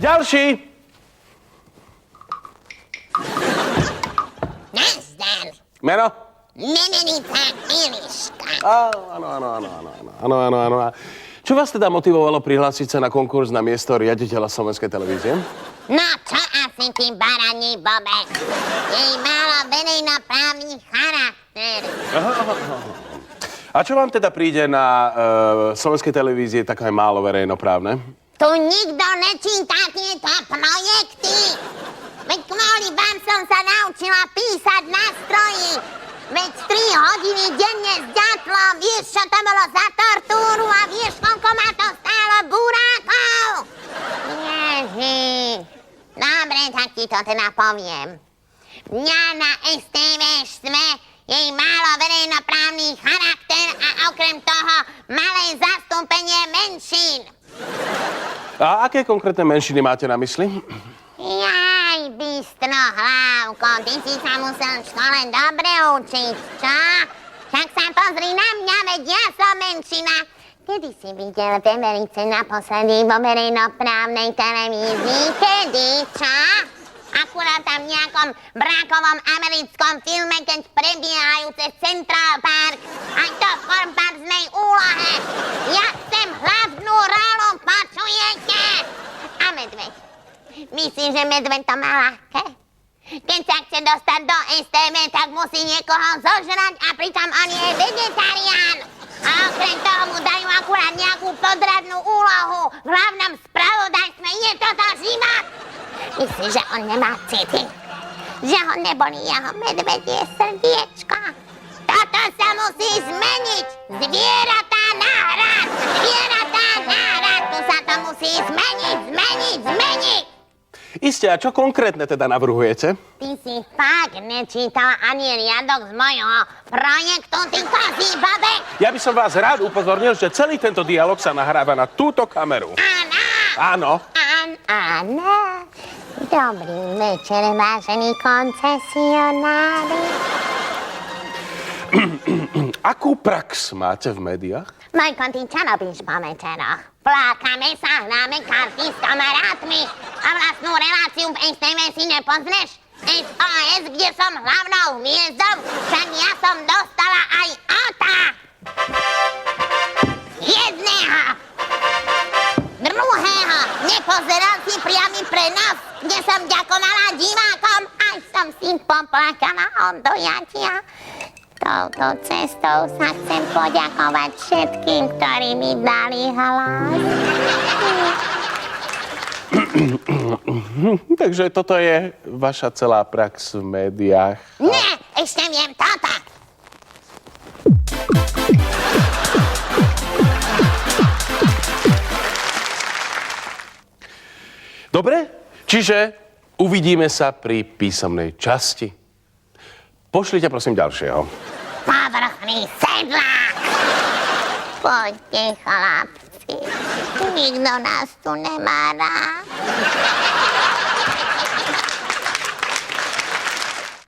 Ďalší! Nazdar. Meno? Memenica Eliška. Áno. Čo vás teda motivovalo prihlásiť sa na konkurs na miesto riaditeľa Slovenskej televízie? No čo asi ty baraní bobek? Jej málo verejnoprávny charakter. A čo vám teda príde na Slovenskej televízie také málo verejnoprávne? Tu nikto nečíta tieto projekty. Veď kvôli vám som sa naučila písať na stroji. Veď 3 hodiny denne s ďatlom. Vieš, čo to bolo za tortúru a vieš, koľko ma to stálo burákov? Ježi. Dobre, tak ti to teda poviem. Mňa na STV štve jej málo verejnoprávny charakter a okrem toho malé zastúpenie menšín. A aké konkrétne menšiny máte na mysli? Jaj, bystro hlavko, ty si sa musel v škole dobre učiť, čo? Však sa pozri na mňa, veď ja som menšina. Kedy si videl Veverice naposledy vo verejnoprávnej televízii? Kedy, čo? Akurát tam v nejakom brakovom americkom filme, keď prebiehajú cez Central Park. Aj to v komparznej úlohe. Ja chcem hlavnú rolu, počujete? A medveď. Myslíš, že medveď to má ľahké? Keď sa chce dostať do STV, tak musí niekoho zožrať a pritom on je vegetarián. A okrem toho mu dajú akurát nejakú podradnú úlohu. V hlavnom spravodajstve je toto život. Myslíš, že on nemá city? Že ho neboli jeho medvedie srdiečko? Toto sa musí zmeniť! Zvieratá náhrad! Zvieratá náhrad! Tu sa to musí zmeniť! Isté, a čo konkrétne teda navrhujete? Ty si fakt nečítal ani riadok z mojho projektu, ty kozí bobek! Ja by som vás rád upozornil, že celý tento dialog sa nahráva na túto kameru. Áno. Áno. Dobrý večer, vážení koncesionári. Akú prax máte v médiách? Majko, ty čo robíš po večeroch? Plákame sa, hráme karty s kamarátmi a vlastnú reláciu v STV si nepozrieš? SOS, kde som hlavnou hviezdou, však ja som dostala aj Ota. Jedného. Druhého. Nepozeral si priamy prenos, kde som ďakovala divákom, aj som si poplakala od dojatia. Touto cestou sa chcem poďakovať všetkým, ktorí mi dali hlas. Takže toto je vaša celá prax v médiách? Nie, ešte viem toto. Dobre, čiže uvidíme sa pri písomnej časti. Pošlite prosím ďalšieho. Povrchný sedlák! Poďte, chlapci. Nikto nás tu nemá rád.